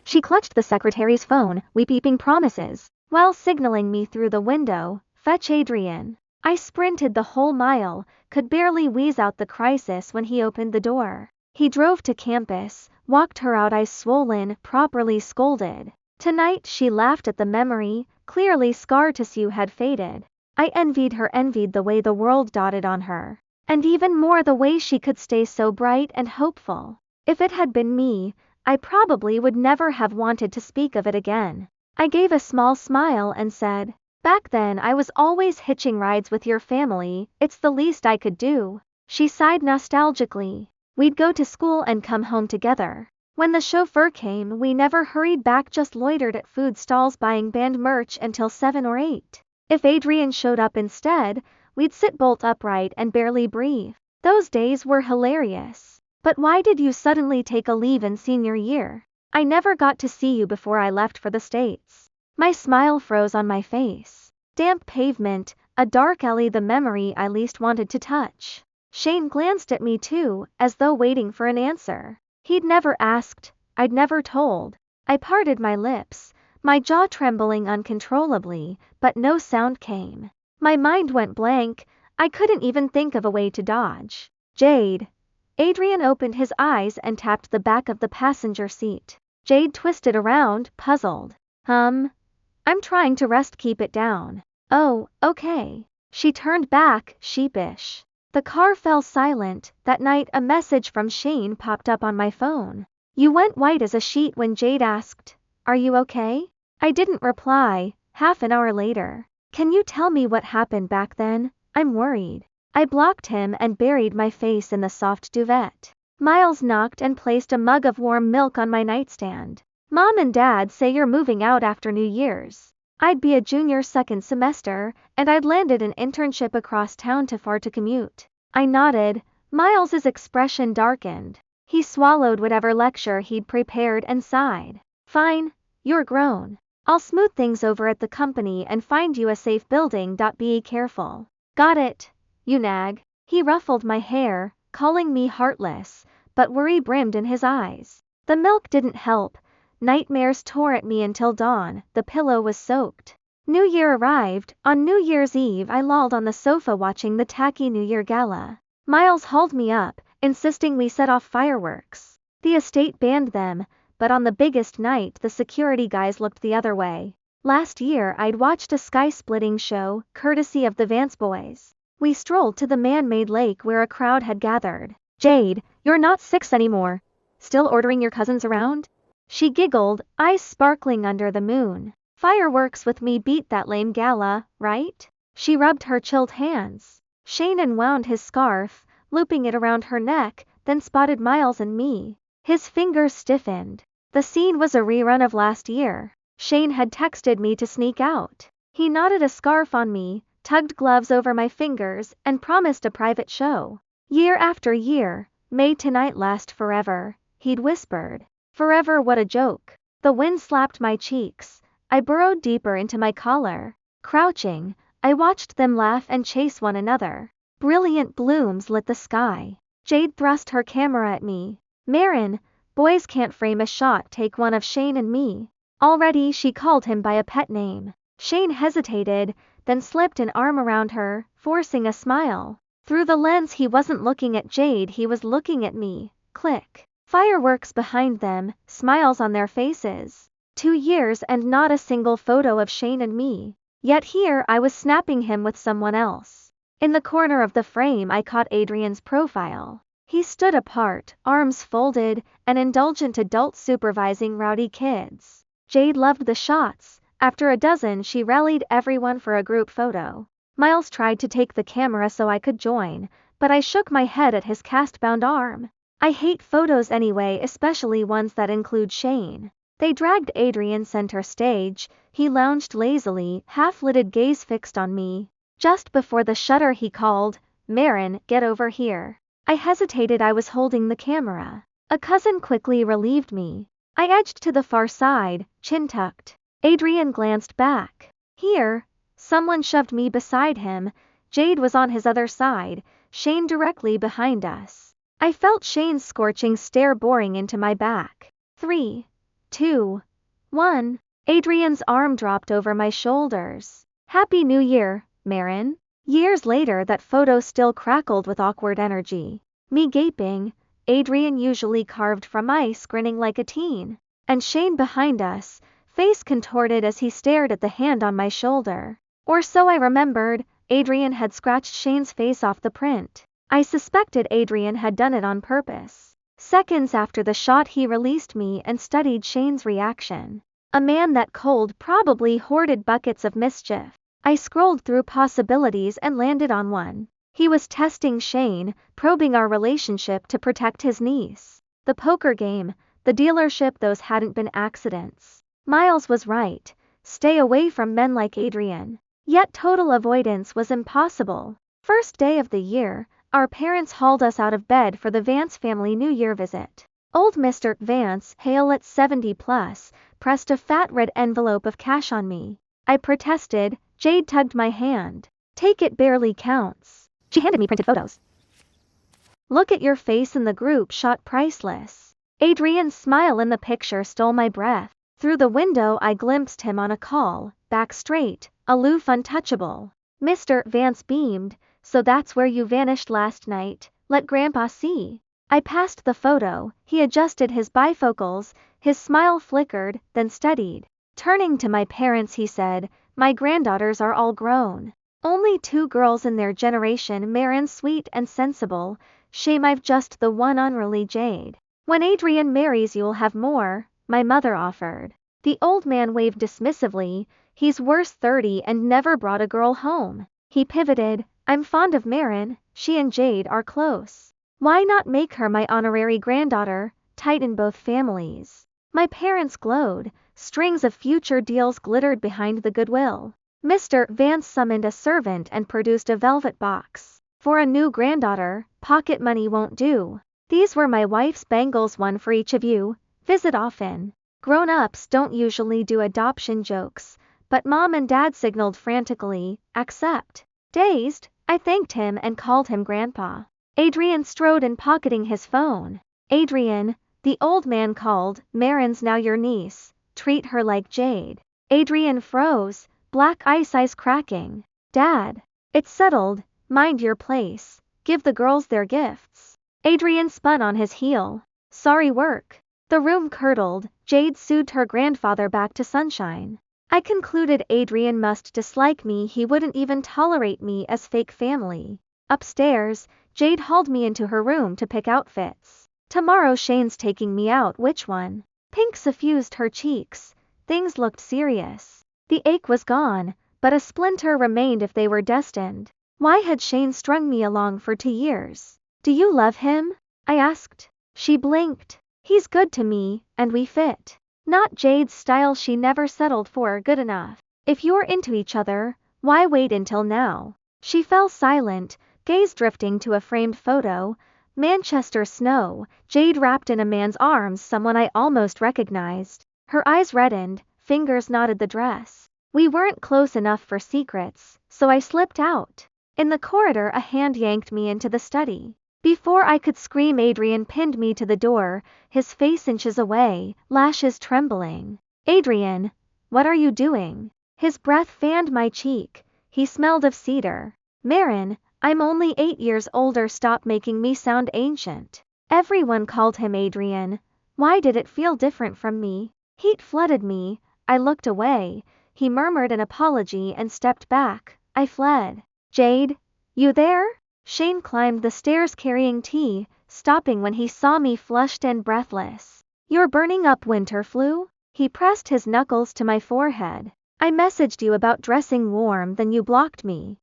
She clutched the secretary's phone, weeping promises, while signaling me through the window, "Fetch Adrian." I sprinted the whole mile, could barely wheeze out the crisis when he opened the door. He drove to campus, walked her out eyes swollen, properly scolded. Tonight she laughed at the memory, clearly scar tissue had faded. I envied the way the world dotted on her. And even more the way she could stay so bright and hopeful. If it had been me, I probably would never have wanted to speak of it again. I gave a small smile and said, "Back then I was always hitching rides with your family, it's the least I could do." She sighed nostalgically. We'd go to school and come home together. When the chauffeur came, we never hurried back, just loitered at food stalls buying band merch until 7 or 8. If Adrian showed up instead, we'd sit bolt upright and barely breathe. Those days were hilarious. But why did you suddenly take a leave in senior year? I never got to see you before I left for the States. My smile froze on my face. Damp pavement, a dark alley, the memory I least wanted to touch. Shane glanced at me too, as though waiting for an answer. He'd never asked, I'd never told. I parted my lips, my jaw trembling uncontrollably, but no sound came. My mind went blank, I couldn't even think of a way to dodge. "Jade." Adrian opened his eyes and tapped the back of the passenger seat. Jade twisted around, puzzled. I'm trying to rest, keep it down." "Oh, okay." She turned back, sheepish. The car fell silent. That night a message from Shane popped up on my phone. You went white as a sheet when Jade asked, "Are you okay?" I didn't reply. Half an hour later. "Can you tell me what happened back then? I'm worried." I blocked him and buried my face in the soft duvet. Miles knocked and placed a mug of warm milk on my nightstand. "Mom and Dad say you're moving out after New Year's." I'd be a junior second semester, and I'd landed an internship across town, too far to commute. I nodded. Miles's expression darkened. He swallowed whatever lecture he'd prepared and sighed. "Fine, you're grown. I'll smooth things over at the company and find you a safe building. Be careful." "Got it, you nag." He ruffled my hair, calling me heartless, but worry brimmed in his eyes. The milk didn't help. Nightmares tore at me until dawn. The pillow was soaked. New Year arrived. On New Year's Eve I lolled on the sofa watching the tacky New Year gala. Miles hauled me up, insisting we set off fireworks. The estate banned them, but on the biggest night the security guys looked the other way. Last year I'd watched a sky-splitting show, courtesy of the Vance boys. We strolled to the man-made lake where a crowd had gathered. "Jade, you're not 6 anymore. Still ordering your cousins around?" She giggled, eyes sparkling under the moon. "Fireworks with me beat that lame gala, right?" She rubbed her chilled hands. Shane unwound his scarf, looping it around her neck, then spotted Miles and me. His fingers stiffened. The scene was a rerun of last year. Shane had texted me to sneak out. He knotted a scarf on me, tugged gloves over my fingers, and promised a private show. Year after year, "May tonight last forever," he'd whispered. Forever, what a joke. The wind slapped my cheeks. I burrowed deeper into my collar. Crouching, I watched them laugh and chase one another. Brilliant blooms lit the sky. Jade thrust her camera at me. "Marin, boys can't frame a shot, take one of Shane and me." Already she called him by a pet name. Shane hesitated, then slipped an arm around her, forcing a smile. Through the lens he wasn't looking at Jade, he was looking at me. Click. Fireworks behind them, smiles on their faces. 2 years and not a single photo of Shane and me. Yet here I was snapping him with someone else. In the corner of the frame I caught Adrian's profile. He stood apart, arms folded, an indulgent adult supervising rowdy kids. Jade loved the shots. After a dozen she rallied everyone for a group photo. Miles tried to take the camera so I could join, but I shook my head at his cast-bound arm. I hate photos anyway, especially ones that include Shane. They dragged Adrian center stage. He lounged lazily, half-lidded gaze fixed on me. Just before the shutter he called, "Marin, get over here." I hesitated, I was holding the camera. A cousin quickly relieved me. I edged to the far side, chin tucked. Adrian glanced back. Here. Someone shoved me beside him. Jade was on his other side, Shane directly behind us. I felt Shane's scorching stare boring into my back. 3, 2, 1. Adrian's arm dropped over my shoulders. Happy New Year, Marin. Years later, that photo still crackled with awkward energy. Me gaping, Adrian usually carved from ice, grinning like a teen. And Shane behind us, face contorted as he stared at the hand on my shoulder. Or so I remembered. Adrian had scratched Shane's face off the print. I suspected Adrian had done it on purpose. Seconds after the shot, he released me and studied Shane's reaction. A man that cold probably hoarded buckets of mischief. I scrolled through possibilities and landed on one. He was testing Shane, probing our relationship to protect his niece. The poker game, the dealership, those hadn't been accidents. Miles was right. Stay away from men like Adrian. Yet total avoidance was impossible. First day of the year, our parents hauled us out of bed for the Vance family New Year visit. Old Mr. Vance, hale at 70 plus, pressed a fat red envelope of cash on me. I protested. Jade tugged my hand. Take it, barely counts. She handed me printed photos. Look at your face in the group shot, priceless. Adrian's smile in the picture stole my breath. Through the window I glimpsed him on a call, back straight, aloof, untouchable. Mr. Vance beamed. So that's where you vanished last night. Let Grandpa see. I passed the photo. He adjusted his bifocals. His smile flickered, then steadied. Turning to my parents, he said, my granddaughters are all grown. Only 2 girls in their generation. Marin sweet and sensible. Shame I've just the one unruly Jade. When Adrian marries you'll have more, my mother offered. The old man waved dismissively. He's worse 30 and never brought a girl home. He pivoted. I'm fond of Marin. She and Jade are close. Why not make her my honorary granddaughter? Tighten both families. My parents glowed. Strings of future deals glittered behind the goodwill. Mr. Vance summoned a servant and produced a velvet box. For a new granddaughter, pocket money won't do. These were my wife's bangles, one for each of you. Visit often. Grown-ups don't usually do adoption jokes, but Mom and Dad signaled frantically, accept. Dazed, I thanked him and called him Grandpa. Adrian strode in, pocketing his phone. Adrian, the old man called, Marin's now your niece. Treat her like Jade. Adrian froze, black eyes cracking. Dad. It's settled. Mind your place. Give the girls their gifts. Adrian spun on his heel. Sorry, work. The room curdled. Jade soothed her grandfather back to sunshine. I concluded Adrian must dislike me. He wouldn't even tolerate me as fake family. Upstairs, Jade hauled me into her room to pick outfits. Tomorrow Shane's taking me out. Which one? Pink suffused her cheeks. Things looked serious. The ache was gone, but a splinter remained if they were destined. Why had Shane strung me along for 2 years? Do you love him? I asked. She blinked. He's good to me, and we fit. Not Jade's style. She never settled for good enough. If you're into each other, why wait until now? She fell silent, gaze drifting to a framed photo. Manchester snow, Jade wrapped in a man's arms, someone I almost recognized. Her eyes reddened, fingers knotted the dress. We weren't close enough for secrets, so I slipped out. In the corridor a hand yanked me into the study. Before I could scream, Adrian pinned me to the door, his face inches away, lashes trembling. Adrian, what are you doing? His breath fanned my cheek. He smelled of cedar. Marin, I'm only 8 years older. Stop making me sound ancient. Everyone called him Adrian. Why did it feel different from me? Heat flooded me. I looked away. He murmured an apology and stepped back. I fled. Jade, you there? Shane climbed the stairs carrying tea, stopping when he saw me flushed and breathless. You're burning up. Winter flu? He pressed his knuckles to my forehead. I messaged you about dressing warm, then you blocked me.